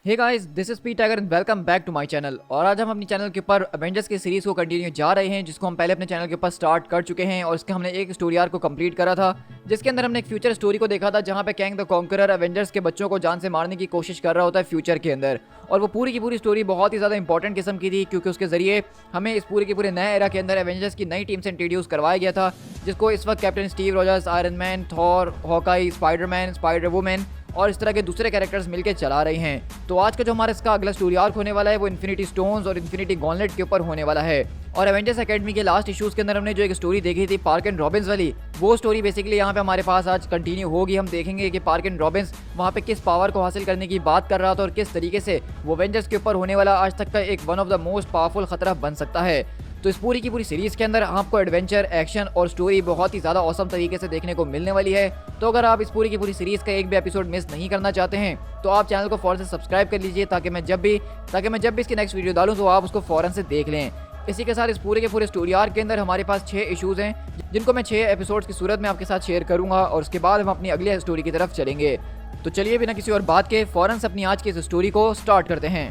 Hey guys, this is P Tiger and welcome back to my channel. और आज हम अपनी चैनल के ऊपर एवेंजर्स की सीरीज को कंटिन्यू जा रहे हैं, जिसको हम पहले अपने चैनल के ऊपर स्टार्ट कर चुके हैं। और इसके हमने एक स्टोरी आर्क को कंप्लीट करा था, जिसके अंदर हमने एक फ्यूचर स्टोरी को देखा था, जहां पे कैंग द कॉन्करर एवेंजर्स के बच्चों को जान से मारने की कोशिश कर रहा होता है फ्यूचर के अंदर। और वो पूरी की पूरी स्टोरी बहुत ही ज़्यादा इंपॉर्टेंट किस्म की थी, क्योंकि उसके जरिए हमें इस पूरे के पूरे नए एरा के अंदर एवेंजर्स की नई टीम से इंट्रोड्यूस करवाया गया था, जिसको इस वक्त captain Steve Rogers, iron man, Thor, Hawkeye, Spiderman, spider women और इस तरह के दूसरे कैरेक्टर्स मिलकर चला रहे हैं। तो आज का जो हमारा इसका अगला स्टोरी आर्क होने वाला है, वो इन्फिनिटी स्टोन्स और इन्फिनिटी गॉन्टलेट के ऊपर होने वाला है। और एवेंजर्स एकेडमी के लास्ट इश्यूज के अंदर हमने जो एक स्टोरी देखी थी पार्क एंड रॉबिन्स वाली, वो स्टोरी बेसिकली यहाँ पे हमारे पास आज कंटिन्यू होगी। हम देखेंगे कि पार्क एंड रॉबिन्स वहाँ पे किस पावर को हासिल करने की बात कर रहा था और किस तरीके से वो एवेंजर्स के ऊपर होने वाला आज तक का एक one of the most powerful खतरा बन सकता है। तो इस पूरी की पूरी सीरीज के अंदर आपको एडवेंचर, एक्शन और स्टोरी बहुत ही ज़्यादा औसम तरीके से देखने को मिलने वाली है। तो अगर आप इस पूरी की पूरी सीरीज का एक भी एपिसोड मिस नहीं करना चाहते हैं, तो आप चैनल को फौरन से सब्सक्राइब कर लीजिए, ताकि मैं जब भी इसकी नेक्स्ट वीडियो डालूँ तो आप उसको फौरन से देख लें। इसी के साथ इस पूरे के पूरे स्टोरी आर्क के अंदर हमारे पास 6 इश्यूज़ हैं, जिनको मैं 6 एपिसोड्स की सूरत में आपके साथ शेयर करूँगा। और उसके बाद हम अपनी अगली स्टोरी की तरफ चलेंगे। तो चलिए बिना किसी और बात के फौरन से अपनी आज की इस स्टोरी को स्टार्ट करते हैं।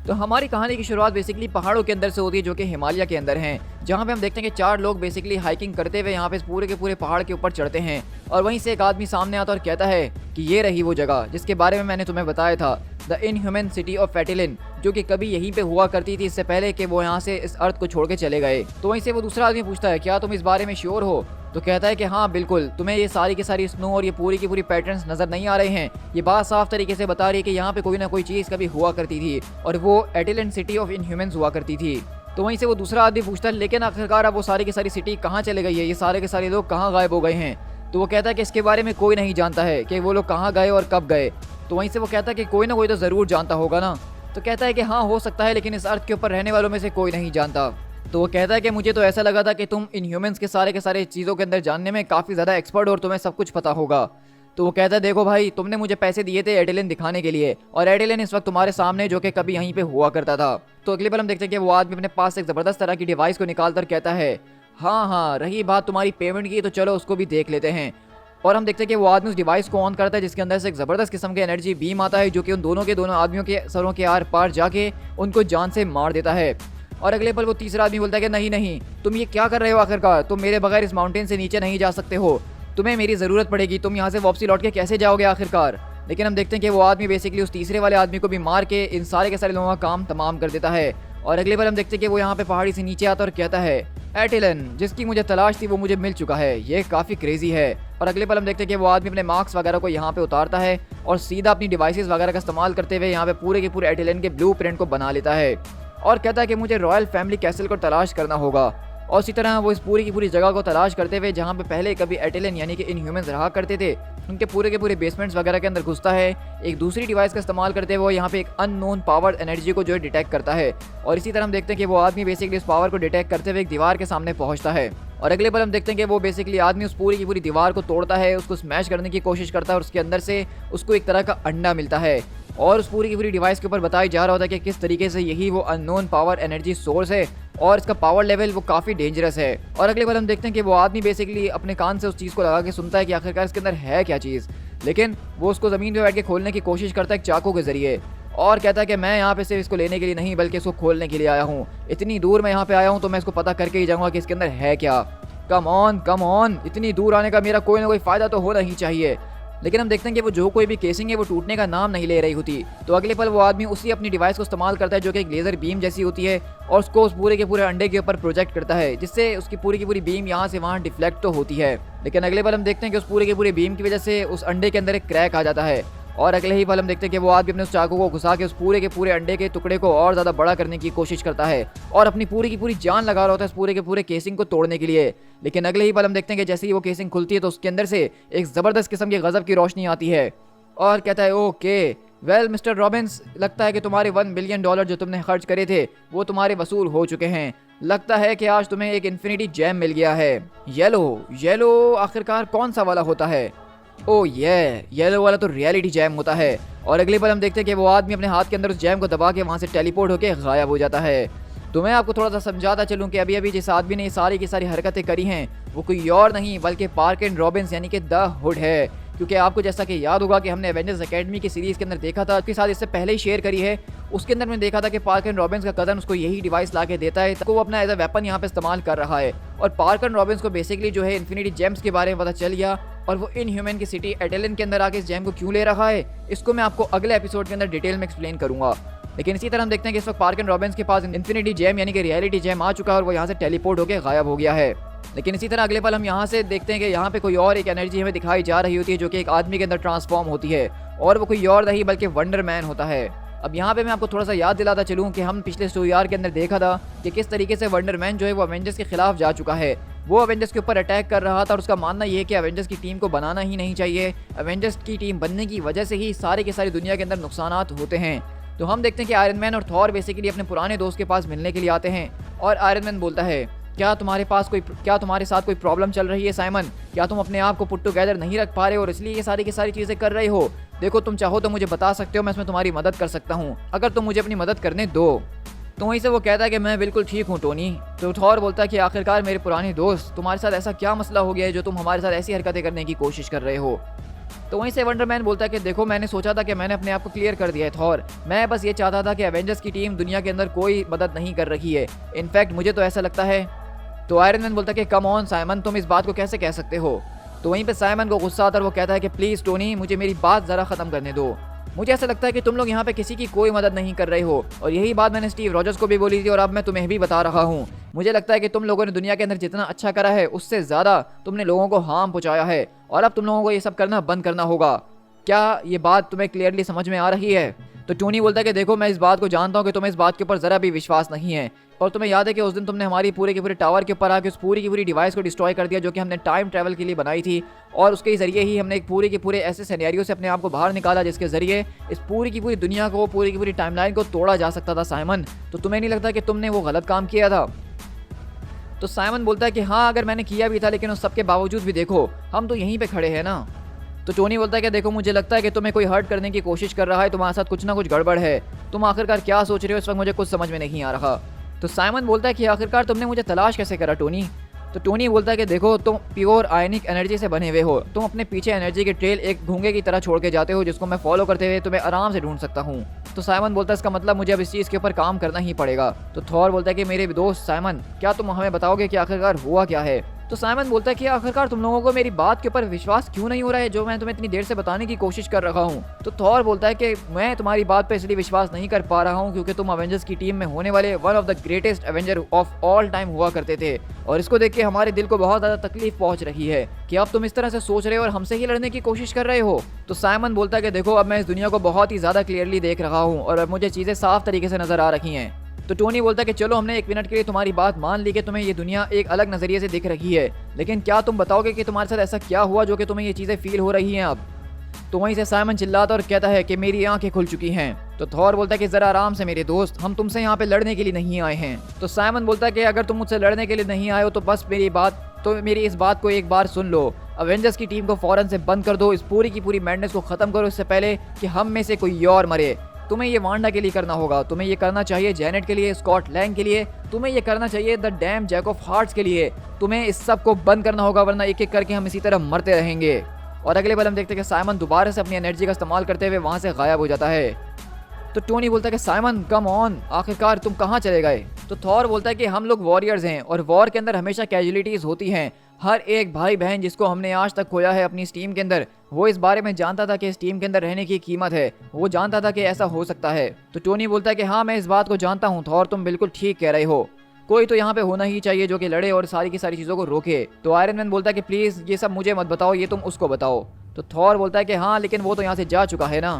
तो हमारी कहानी की शुरुआत बेसिकली पहाड़ों के अंदर से होती है, जो कि हिमालय के अंदर हैं, जहाँ पे हम देखते हैं कि 4 लोग बेसिकली हाइकिंग करते हुए यहाँ पे पूरे के पूरे पहाड़ के ऊपर चढ़ते हैं। और वहीं से एक आदमी सामने आता और कहता है कि ये रही वो जगह जिसके बारे में मैंने तुम्हें बताया था, द इनह्यूमन सिटी ऑफ फेटिलिन, जो कि कभी यहीं पे हुआ करती थी इससे पहले कि वो यहाँ से इस अर्थ को छोड़ के चले गए। तो वहीं से वो दूसरा आदमी पूछता है, क्या तुम इस बारे में श्योर हो? तो कहता है कि हाँ बिल्कुल, तुम्हें ये सारी की सारी स्नो और ये पूरी की पूरी पैटर्न्स नजर नहीं आ रहे हैं? ये बात साफ तरीके से बता रही है कि यहाँ पे कोई ना कोई चीज़ कभी हुआ करती थी, और वो एटिलन सिटी ऑफ इनह्यूमंस हुआ करती थी। तो वहीं से वो दूसरा आदमी पूछता है, लेकिन आखिरकार अब वो सारी की सारी सिटी कहाँ चले गई है? ये सारे के सारे लोग कहाँ गायब हो गए हैं? तो वो कहता है कि इसके बारे में कोई नहीं जानता है कि वो लोग कहाँ गए और कब गए। तो वहीं से वो कहता है कि कोई ना कोई तो ज़रूर जानता होगा ना। तो कहता है कि हाँ हो सकता है, लेकिन इस अर्थ के ऊपर रहने वालों में से कोई नहीं जानता। तो वो कहता है कि मुझे तो ऐसा लगा था कि तुम इन ह्यूमंस के सारे चीज़ों के अंदर जानने में काफ़ी ज़्यादा एक्सपर्ट हो और तुम्हें सब कुछ पता होगा। तो वो कहता है, देखो भाई, तुमने मुझे पैसे दिए थे एटिलिन दिखाने के लिए, और एटिलिन इस वक्त तुम्हारे सामने, जो कि कभी यहीं पे हुआ करता था। तो अगली बार हम देखते हैं कि वो आदमी अपने पास एक ज़बरदस्त तरह की डिवाइस को निकालकर कहता है, हाँ रही बात तुम्हारी पेमेंट की, तो चलो उसको भी देख लेते हैं। और हम देखते हैं कि वो आदमी उस डिवाइस को ऑन करता है, जिसके अंदर से एक ज़बरदस्त किस्म की एनर्जी बीम आता है, जो कि उन दोनों आदमियों के सरों के आर पार जाके उनको जान से मार देता है। और अगले पल वो तीसरा आदमी बोलता है कि नहीं नहीं, तुम ये क्या कर रहे हो? आखिरकार तुम मेरे बगैर इस माउंटेन से नीचे नहीं जा सकते हो, तुम्हें मेरी ज़रूरत पड़ेगी, तुम यहाँ से वापसी लौट के कैसे जाओगे आखिरकार? लेकिन हम देखते हैं कि वो आदमी बेसिकली उस तीसरे वाले आदमी को भी मार के इन सारे के सारे लोगों का काम तमाम कर देता है। और अगले बार हम देखते हैं कि वो यहाँ पे पहाड़ी से नीचे आता और कहता है, एटिलन जिसकी मुझे तलाश थी वो मुझे मिल चुका है, ये काफ़ी क्रेजी है। और अगले पल हम देखते हैं कि वो आदमी अपने मार्क्स वगैरह को यहाँ पे उतारता है और सीधा अपनी डिवाइसेस वगैरह का इस्तेमाल करते हुए यहाँ पे पूरे के पूरे एटिलन के ब्लू प्रिंट को बना लेता है, और कहता है कि मुझे रॉयल फैमिली कैसल को तलाश करना होगा। और इसी तरह वो इस पूरी की पूरी जगह को तलाश करते हुए, जहाँ पे पहले कभी एटिलन यानी कि इनह्यूमंस रहा करते थे, उनके पूरे के पूरे बेसमेंट्स वगैरह के अंदर घुसता है। एक दूसरी डिवाइस का इस्तेमाल करते हुए वो यहाँ पे एक अननोन पावर एनर्जी को जो है डिटेक्ट करता है। और इसी तरह हम देखते हैं कि वो आदमी बेसिकली उस पावर को डिटेक्ट करते हुए एक दीवार के सामने पहुँचता है। और अगले बार हम देखते हैं कि वो बेसिकली आदमी उस पूरी की पूरी दीवार को तोड़ता है, उसको स्मैश करने की कोशिश करता है, और उसके अंदर से उसको एक तरह का अंडा मिलता है। और उस पूरी की पूरी डिवाइस के ऊपर बताया जा रहा होता है कि किस तरीके से यही वो अननोन पावर एनर्जी सोर्स है, और इसका पावर लेवल वो काफ़ी डेंजरस है। और अगले बार हम देखते हैं कि वो आदमी बेसिकली अपने कान से उस चीज़ को लगा के सुनता है कि आखिरकार इसके अंदर है क्या चीज़, लेकिन वो उसको ज़मीन पे बैठ के खोलने की कोशिश करता है एक चाकू के ज़रिए, और कहता है कि मैं यहाँ पे सिर्फ इसको लेने के लिए नहीं बल्कि इसको खोलने के लिए आया हूँ। इतनी दूर मैं यहाँ पे आया हूँ तो मैं इसको पता करके ही जाऊँगा कि इसके अंदर है क्या। कम ऑन, इतनी दूर आने का मेरा कोई ना कोई फ़ायदा तो होना ही चाहिए। लेकिन हम देखते हैं कि वो जो कोई भी केसिंग है वो टूटने का नाम नहीं ले रही होती। तो अगले पल वो आदमी उसी अपनी डिवाइस को इस्तेमाल करता है, जो कि एक लेज़र बीम जैसी होती है, और उसको उस पूरे के पूरे अंडे के ऊपर प्रोजेक्ट करता है, जिससे उसकी पूरी की पूरी बीम यहाँ से वहाँ डिफ्लेक्ट तो होती है। लेकिन अगले पल हम देखते हैं कि उस पूरे के पूरे बीम की वजह से उस अंडे के अंदर एक क्रैक आ जाता है। और अगले ही पल हम देखते हैं कि वो आदमी अपने उस चाकू को घुसा के उस पूरे के पूरे अंडे के टुकड़े को और ज़्यादा बड़ा करने की कोशिश करता है, और अपनी पूरी की पूरी जान लगा रहा होता है इस पूरे के पूरे केसिंग को तोड़ने के लिए। लेकिन अगले ही पल हम देखते हैं कि जैसे ही वो केसिंग खुलती है तो उसके अंदर से एक ज़बरदस्त किस्म की गज़ब की रोशनी आती है, और कहता है, ओके वेल मिस्टर रॉबिन्स, लगता है कि तुम्हारे $1 बिलियन जो तुमने खर्च करे थे वो तुम्हारे वसूल हो चुके हैं। लगता है कि आज तुम्हें एक इन्फिनिटी जैम मिल गया है। येलो आखिरकार कौन सा वाला होता है? ओ येलो वाला तो रियलिटी जैम होता है। और अगले पल हम देखते हैं कि वो आदमी अपने हाथ के अंदर उस जैम को दबा के वहाँ से टेलीपोर्ट होकर गायब हो जाता है। तो मैं आपको थोड़ा सा समझाता चलूँ कि अभी अभी जिस आदमी ने ये सारी की सारी हरकतें करी हैं वो कोई और नहीं बल्कि पार्क एंड रॉबिन्स यानी कि द हुड है। क्योंकि आपको जैसा कि याद होगा कि हमने एवेंजर्स एकेडमी की सीरीज़ के अंदर देखा था, उसके साथ इससे पहले ही शेयर करी है, उसके अंदर मैंने देखा था कि पार्क एंड रॉबिन्स का कज़न उसको यही डिवाइस ला के देता है, तो वो अपना एज अ वेपन यहाँ पे इस्तेमाल कर रहा है। और पार्क एंड रॉबिन्स को बेसिकली जो है इन्फिनिटी जेम्स के बारे में पता चल गया और वो इनह्यूमन की सिटी एडेलन के अंदर आके इस जेम को क्यों ले रहा है, इसको मैं आपको अगले एपिसोड के अंदर डिटेल में एक्सप्लेन करूंगा। लेकिन इसी तरह हम देखते हैं कि इस वक्त पार्क एंड रॉबिन्स के पास इन्फिनिटी जेम यानी कि रियलिटी जेम आ चुका है और वो यहाँ से टेलीपोर्ट होकर गायब हो गया है। लेकिन इसी तरह अगले पल हम यहाँ से देखते हैं कि यहाँ पे कोई और एक एनर्जी हमें दिखाई जा रही होती है जो कि एक आदमी के अंदर ट्रांसफॉर्म होती है और वो कोई और नहीं बल्कि वंडर मैन होता है। अब यहाँ पे मैं आपको थोड़ा सा याद दिलाता चलूँ कि हम पिछले स्टोरी आर्क के अंदर देखा था कि किस तरीके से वंडर मैन जो है वो अवेंजर्स के खिलाफ जा चुका है। वो अवेंजर्स के ऊपर अटैक कर रहा था और उसका मानना ये है कि अवेंजर्स की टीम को बनाना ही नहीं चाहिए, अवेंजर्स की टीम बनने की वजह से ही सारे के सारी दुनिया के अंदर नुकसानात होते हैं। तो हम देखते हैं कि आयरन मैन और थॉर बेसिकली अपने पुराने दोस्त के पास मिलने के लिए आते हैं और आयरन मैन बोलता है क्या तुम्हारे साथ कोई प्रॉब्लम चल रही है साइमन? क्या तुम अपने आप को पुट टुगेदर नहीं रख पा रहे हो और इसलिए ये सारी की सारी चीज़ें कर रहे हो? देखो तुम चाहो तो मुझे बता सकते हो, मैं इसमें तुम्हारी मदद कर सकता हूँ अगर तुम मुझे अपनी मदद करने दो। तो वहीं से वो कहता है कि मैं बिल्कुल ठीक हूँ टोनी। तो थॉर बोलता है कि आखिरकार मेरे पुराने दोस्त, तुम्हारे साथ ऐसा क्या मसला हो गया है जो तुम हमारे साथ ऐसी हरकतें करने की कोशिश कर रहे हो? तो वहीं से वंडर मैन बोलता है कि देखो मैंने सोचा था कि मैंने अपने आप को क्लियर कर दिया है थॉर, मैं बस ये चाहता था कि एवेंजर्स की टीम दुनिया के अंदर कोई मदद नहीं कर रही है, इनफैक्ट मुझे तो ऐसा लगता है। तो आयरन मैन बोलता है कि कम ऑन साइमन, तुम इस बात को कैसे कह सकते हो? तो वहीं पे साइमन को गुस्सा आता है और वो कहता है कि प्लीज़ टोनी मुझे मेरी बात ज़रा ख़त्म करने दो, मुझे ऐसा लगता है कि तुम लोग यहाँ पे किसी की कोई मदद नहीं कर रहे हो और यही बात मैंने स्टीव रॉजर्स को भी बोली थी और अब मैं तुम्हें भी बता रहा हूँ। मुझे लगता है कि तुम लोगों ने दुनिया के अंदर जितना अच्छा करा है उससे ज़्यादा तुमने लोगों को हार्म पहुँचाया है और अब तुम लोगों को ये सब करना बंद करना होगा। क्या ये बात तुम्हें क्लियरली समझ में आ रही है? तो टोनी बोलता है कि देखो मैं इस बात को जानता हूँ कि तुम्हें इस बात के ऊपर ज़रा भी विश्वास नहीं है और तुम्हें याद है कि उस दिन तुमने हमारी पूरे के पूरे टावर के ऊपर आके उस पूरी की पूरी डिवाइस को डिस्ट्रॉय कर दिया जो कि हमने टाइम ट्रैवल के लिए बनाई थी और उसके ज़रिए ही हमने एक पूरे के पूरे ऐसे सिनेरियो से अपने आप को बाहर निकाला जिसके ज़रिए इस पूरी की पूरी दुनिया को, पूरी की पूरी टाइमलाइन को तोड़ा जा सकता था साइमन। तो तुम्हें नहीं लगता कि तुमने वो गलत काम किया था? तो साइमन बोलता है कि हाँ अगर मैंने किया भी था लेकिन उस सब के बावजूद भी देखो हम तो यहीं पर खड़े हैं ना। तो टोनी बोलता है कि देखो मुझे लगता है कि तुम्हें कोई हर्ट करने की कोशिश कर रहा है, तुम्हारे साथ कुछ ना कुछ गड़बड़ है, तुम आखिरकार क्या सोच रहे हो इस वक्त मुझे कुछ समझ में नहीं आ रहा। तो साइमन बोलता है कि आखिरकार तुमने मुझे तलाश कैसे करा टोनी? तो टोनी बोलता है कि देखो तुम प्योर आयनिक एनर्जी से बने हुए हो, तुम अपने पीछे एनर्जी के ट्रेल एक घूंगे की तरह छोड़ के जाते हो जिसको मैं फॉलो करते हुए तुम्हें आराम से ढूंढ सकता हूँ। तो साइमन बोलता है इसका मतलब मुझे अब इस चीज़ के ऊपर काम करना ही पड़ेगा। तो थॉर बोलता है कि मेरे दोस्त साइमन क्या तुम हमें बताओगे कि आखिरकार हुआ क्या है? तो साइमन बोलता है कि आखिरकार तुम लोगों को मेरी बात के ऊपर विश्वास क्यों नहीं हो रहा है जो मैं तुम्हें इतनी देर से बताने की कोशिश कर रहा हूँ। तो थॉर बोलता है कि मैं तुम्हारी बात पे इसलिए विश्वास नहीं कर पा रहा हूँ क्योंकि तुम अवेंजर्स की टीम में होने वाले one of the greatest Avenger of all time हुआ करते थे और इसको देख के हमारे दिल को बहुत ज़्यादा तकलीफ पहुँच रही है कि अब तुम इस तरह से सोच रहे हो और हमसे ही लड़ने की कोशिश कर रहे हो। तो साइमन बोलता है कि देखो अब मैं इस दुनिया को बहुत ही ज़्यादा क्लियरली देख रहा हूँ और अब मुझे चीज़ें साफ तरीके से नज़र आ रही हैं। तो टोनी बोलता है कि चलो हमने 1 मिनट के लिए तुम्हारी बात मान ली कि तुम्हें ये दुनिया एक अलग नज़रिए से दिख रही है, लेकिन क्या तुम बताओगे कि तुम्हारे साथ ऐसा क्या हुआ जो कि तुम्हें ये चीज़ें फील हो रही हैं अब? तो वहीं से साइमन चिल्लाता और कहता है कि मेरी आंखें खुल चुकी हैं। तो थॉर बोलता है कि ज़रा आराम से मेरे दोस्त, हम तुमसे यहाँ पे लड़ने के लिए नहीं आए हैं। तो साइमन बोलता है कि अगर तुम मुझसे लड़ने के लिए नहीं आए हो तो बस मेरी इस बात को एक बार सुन लो, अवेंजर्स की टीम को फ़ौरन से बंद कर दो, इस पूरी की पूरी मैडनेस को ख़त्म करो इससे पहले कि हम में से कोई और मरे। तुम्हें ये वांडा के लिए करना होगा, तुम्हें ये करना चाहिए जेनेट के लिए, स्कॉट लैंग के लिए, तुम्हें ये करना चाहिए the damn Jack of Hearts के लिए, तुम्हें इस सब को बंद करना होगा वरना एक एक करके हम इसी तरह मरते रहेंगे। और अगले पल हम देखते हैं कि साइमन दोबारा से अपनी एनर्जी का इस्तेमाल करते हुए वहाँ से गायब हो जाता है। तो टोनी बोलता है कि साइमन कम ऑन, आखिरकार तुम कहाँ चले गए? तो थॉर बोलता है कि हम लोग वॉरियर्स हैं और वॉर के अंदर हमेशा कैजुअलिटीज़ होती हैं। हर एक भाई बहन जिसको हमने आज तक खोया है अपनी इस टीम के अंदर, वो इस बारे में जानता था कि इस टीम के अंदर रहने की कीमत है, वो जानता था कि ऐसा हो सकता है। तो टोनी बोलता है कि हाँ मैं इस बात को जानता हूँ थॉर, तुम बिल्कुल ठीक कह रहे हो, कोई तो यहाँ पे होना ही चाहिए जो कि लड़े और सारी की सारी चीज़ों को रोके। तो आयरन मैन बोलता है कि प्लीज़ ये सब मुझे मत बताओ, ये तुम उसको बताओ। तो थॉर बोलता है कि हाँ लेकिन वो तो यहाँ से जा चुका है ना।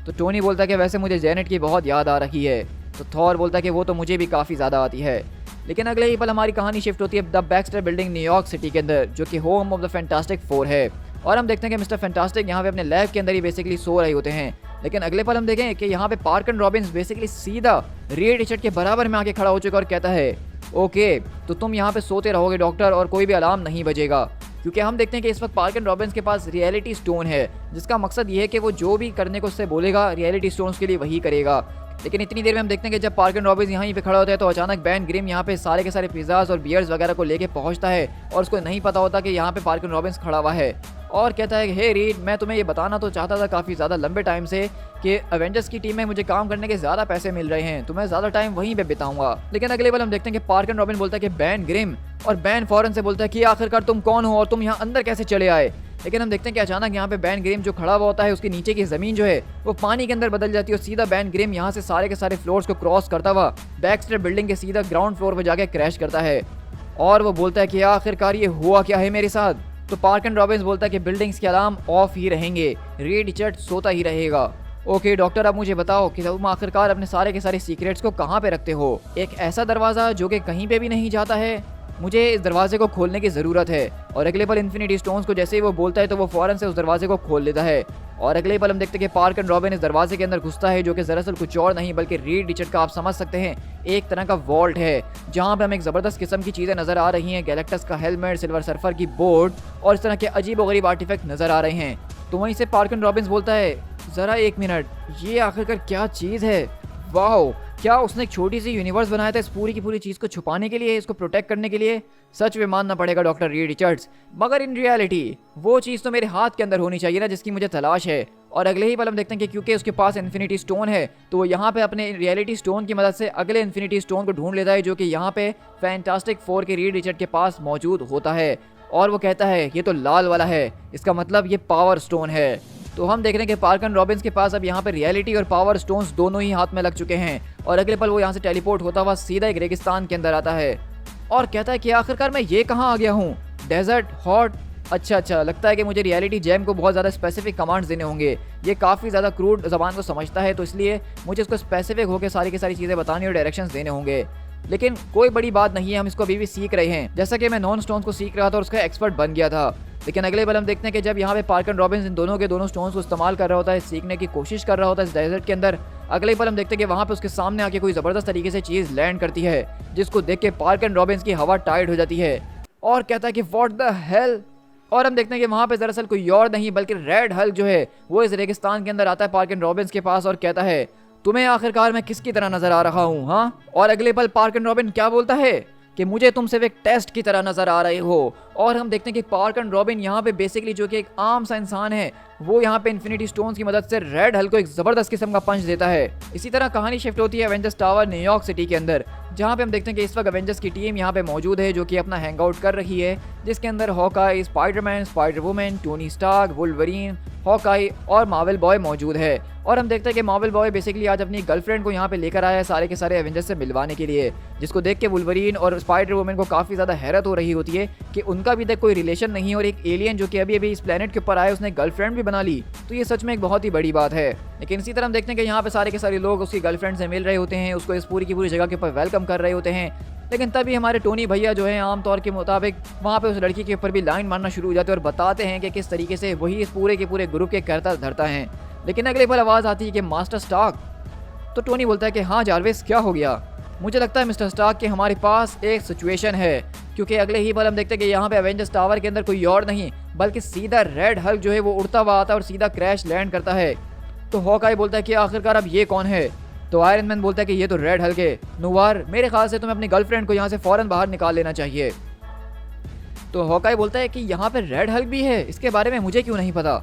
तो टोनी बोलता है कि वैसे मुझे जेनेट की बहुत याद आ रही है। तो थॉर बोलता है कि वो तो मुझे भी काफ़ी ज़्यादा आती है। लेकिन अगले ही पल हमारी कहानी शिफ्ट होती है the Baxter building New York city के अंदर जो कि home of the fantastic four है और हम देखते हैं कि मिस्टर फैंटास्टिक यहाँ पे अपने लैब के अंदर ही बेसिकली सो रहे होते हैं। लेकिन अगले पल हम देखें कि यहाँ पे पार्क एंड रॉबिन्स बेसिकली सीधा रेड टी-शर्ट के बराबर में आके खड़ा हो चुका और कहता है ओके तो तुम यहाँ पे सोते रहोगे डॉक्टर और कोई भी अलार्म नहीं बजेगा, क्योंकि हम देखते हैं कि इस वक्त पार्क एंड रॉबिन्स के पास रियलिटी स्टोन है जिसका मकसद ये है कि वो जो भी करने को उससे बोलेगा रियलिटी स्टोन्स के लिए वही करेगा। लेकिन इतनी देर में हम देखते हैं कि जब पार्कर रॉबिन्स यहीं पे खड़ा होता है तो अचानक बैन ग्रिम यहाँ पे सारे के सारे पिज़्ज़ाज और बियर्स वगैरह को लेके पहुंचता है और उसको नहीं पता होता कि यहाँ पे पार्कर रॉबिन्स खड़ा हुआ है और कहता है कि हे रीड, मैं तुम्हें ये बताना तो चाहता था काफ़ी ज़्यादा लंबे टाइम से कि एवेंजर्स की टीम में मुझे काम करने के ज़्यादा पैसे मिल रहे हैं तो मैं ज़्यादा टाइम वहीं पे बिताऊंगा। लेकिन अगले पल हम देखते हैं कि पार्कर रॉबिन बोलता है कि बैन ग्रिम, और बैन फौरन से बोलता है कि आखिरकार तुम कौन हो और तुम यहाँ अंदर कैसे चले आए। लेकिन हम देखते हैं कि अचानक यहाँ पे बैन ग्रिम जो खड़ा हुआ होता है उसके नीचे की ज़मीन जो है वो पानी के अंदर बदल जाती है और सीधा बैन ग्रिम यहाँ से सारे के सारे फ्लोर्स को क्रॉस करता हुआ बैक्स्टर बिल्डिंग के सीधा ग्राउंड फ्लोर पर जाके क्रैश करता है और वो बोलता है कि आखिरकार ये हुआ क्या है मेरे साथ। तो पार्कर रॉबिन्स बोलता है कि बिल्डिंग्स के अलार्म ऑफ ही रहेंगे, रीड रिचर्ड्स सोता ही रहेगा। ओके डॉक्टर, अब मुझे बताओ कि तुम आखिरकार अपने सारे के सारे सीक्रेट्स को कहाँ पे रखते हो? एक ऐसा दरवाज़ा जो कि कहीं पे भी नहीं जाता है, मुझे इस दरवाजे को खोलने की ज़रूरत है। और अगले पल इन्फिनिटी स्टोन्स को जैसे ही वो बोलता है तो वो फौरन से उस दरवाजे को खोल लेता है और अगले पल हम देखते हैं कि पार्कर रॉबिन इस दरवाजे के अंदर घुसता है जो कि दरअसल कुछ और नहीं बल्कि रीड रिचर्ड का आप समझ सकते हैं एक तरह का वॉल्ट है जहाँ पे हमें एक ज़बरदस्त किस्म की चीज़ें नज़र आ रही हैं। गैलेक्टस का हेलमेट, सिल्वर सर्फर की बोर्ड और इस तरह के अजीब व गरीब आर्टिफैक्ट नज़र आ रहे हैं। तो वहीं से पार्कर रॉबिन्स बोलता है, ज़रा एक मिनट, ये आखिरकार क्या चीज़ है? वाओ, क्या उसने एक छोटी सी यूनिवर्स बनाया था इस पूरी की पूरी चीज़ को छुपाने के लिए, इसको प्रोटेक्ट करने के लिए? सच में मानना पड़ेगा डॉक्टर रीड रिचर्ड्स, मगर इन रियलिटी वो चीज़ तो मेरे हाथ के अंदर होनी चाहिए ना जिसकी मुझे तलाश है। और अगले ही पल हम देखते हैं कि क्योंकि उसके पास इन्फिनिटी स्टोन है तो वो यहाँ पे अपने रियलिटी स्टोन की मदद से अगले इन्फिनिटी स्टोन को ढूंढ लेता है जो कि यहाँ पे फैंटास्टिक फोर के रीड रिचर्ड के पास मौजूद होता है और वो कहता है ये तो लाल वाला है, इसका मतलब ये पावर स्टोन है। तो हम देख रहे हैं कि पार्कर रॉबिन्स के पास अब यहाँ पे रियलिटी और पावर स्टोन्स दोनों ही हाथ में लग चुके हैं और अगले पल वो यहाँ से टेलीपोर्ट होता हुआ सीधा एक रेगिस्तान के अंदर आता है और कहता है कि आखिरकार मैं ये कहाँ आ गया हूँ? डेजर्ट, हॉट, अच्छा, लगता है कि मुझे रियलिटी जैम को बहुत ज़्यादा स्पेसिफिक कमांड्स देने होंगे। ये काफ़ी ज़्यादा क्रूड ज़बान को समझता है तो इसलिए मुझे इसको स्पेसिफिक होकर सारी की सारी चीज़ें बतानी और डायरेक्शंस देने होंगे। लेकिन कोई बड़ी बात नहीं है, हम इसको अभी भी सीख रहे हैं, जैसा कि मैं नॉन स्टोन्स को सीख रहा था और उसका एक्सपर्ट बन गया था। लेकिन अगले पल हम देखते हैं कि जब यहाँ पे पार्कर रॉबिन्स इन दोनों के दोनों स्टोन्स को इस्तेमाल कर रहा होता है, सीखने की कोशिश कर रहा होता है इस डेजर्ट के अंदर, अगले पल हम देखते हैं कि वहाँ पे उसके सामने आके कोई ज़बरदस्त तरीके से चीज़ लैंड करती है जिसको देख के पार्कर रॉबिन्स की हवा टाइट हो जाती है और कहता है कि व्हाट द हेल। और हम देखते हैं कि वहाँ पे दरअसल कोई और नहीं बल्कि रेड हल्क जो है वो इस रेगिस्तान के अंदर आता है पार्कर रॉबिन्स के पास और कहता है, तुम्हें आखिरकार मैं किसकी तरह नजर आ रहा हूँ? हाँ। और अगले पल पार्कर रॉबिन क्या बोलता है कि मुझे तुम सिर्फ एक टेस्ट की तरह नजर आ रहे हो। और हम देखते हैं कि पार्कर रॉबिन यहाँ पे बेसिकली जो कि एक आम सा इंसान है वो यहाँ पे इन्फिनिटी स्टोन्स की मदद से रेड हल्क को एक जबरदस्त किस्म का पंच देता है। इसी तरह कहानी शिफ्ट होती है एवेंजर्स टावर न्यूयॉर्क सिटी के अंदर, जहाँ पे हम देखते हैं कि इस वक्त एवेंजर्स की टीम यहाँ पे मौजूद है जो कि अपना हैंग आउट कर रही है, जिसके अंदर Hawkeye, Spiderman, Spider Woman, Tony Stark, Wolverine, Hawkeye और मार्वल बॉय मौजूद है। और हम देखते हैं कि मार्वल बॉय बेसिकली आज अपनी गर्लफ्रेंड को यहाँ पे लेकर आया है सारे के सारे एवेंजर्स से मिलवाने के लिए, जिसको देख के वुल्वरीन और स्पाइडर वुमन को काफ़ी ज़्यादा हैरत हो रही होती है कि उनका भी तक कोई रिलेशन नहीं है और एक एलियन जो कि अभी अभी इस प्लेनेट के ऊपर आया उसने गर्लफ्रेंड भी बना ली, तो ये सच में एक बहुत ही बड़ी बात है। लेकिन इसी तरह हम देखते हैं कि यहाँ पे सारे के सारे लोग उसकी गर्लफ्रेंड से मिल रहे होते हैं, उसको इस पूरी की पूरी जगह के ऊपर वेलकम कर रहे होते हैं। लेकिन तभी हमारे टोनी भैया जो है आमतौर के मुताबिक वहाँ पे उस लड़की के ऊपर भी लाइन मारना शुरू हो जाते हैं और बताते हैं कि किस तरीके से वही इस पूरे के पूरे ग्रुप के करता धरता है। लेकिन अगले पल आवाज़ आती है कि मास्टर स्टार्क। तो टोनी बोलता है कि हाँ जारविस, क्या हो गया? मुझे लगता है मिस्टर स्टार्क कि हमारे पास एक सिचुएशन है, क्योंकि अगले ही पल हम देखते हैं कि यहाँ पे एवेंजर्स टावर के अंदर कोई और नहीं बल्कि सीधा रेड हल्क जो है वो उड़ता हुआ आता है और सीधा क्रैश लैंड करता है। तो हॉकाई बोलता है कि आखिरकार अब ये कौन है? तो आयरन मैन बोलता है कि ये तो रेड हल्क है। नुवार, मेरे ख्याल से तुम्हें अपनी गर्लफ्रेंड को यहाँ से फौरन बाहर निकाल लेना चाहिए। तो हॉकाई बोलता है कि यहाँ पे रेड हल्क भी है, इसके बारे में मुझे क्यों नहीं पता?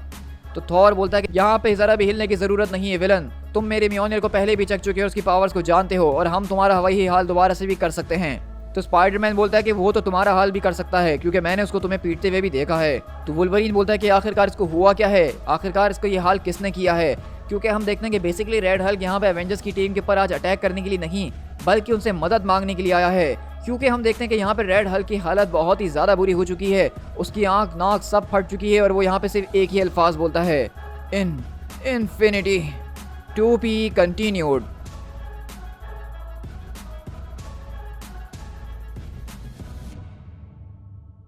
तो थॉर बोलता है कि यहाँ पे ज़रा भी हिलने की ज़रूरत नहीं है विलन, तुम मेरे म्योनियर को पहले भी चख चुके हो, उसकी पावर्स को जानते हो और हम तुम्हारा वही हाल दोबारा से भी कर सकते हैं। तो स्पाइडरमैन बोलता है कि वो तो तुम्हारा हाल भी कर सकता है क्योंकि मैंने उसको तुम्हें पीटते हुए भी देखा है। तो वुल्वरीन बोलता है कि आखिरकार इसको हुआ क्या है, आखिरकार इसको ये हाल किसने किया है? क्योंकि हम देखते हैं कि बेसिकली रेड हल्क यहाँ पे एवेंजर्स की टीम के ऊपर आज अटैक करने के लिए नहीं बल्कि उनसे मदद मांगने के लिए आया है, क्योंकि हम देखते हैं कि यहाँ पे रेड हल्क की हालत बहुत ही ज़्यादा बुरी हो चुकी है, उसकी आंख नाक सब फट चुकी है और वो यहाँ पे सिर्फ एक ही अल्फाज बोलता है, इन्फिनिटी टू बी कंटिन्यूड।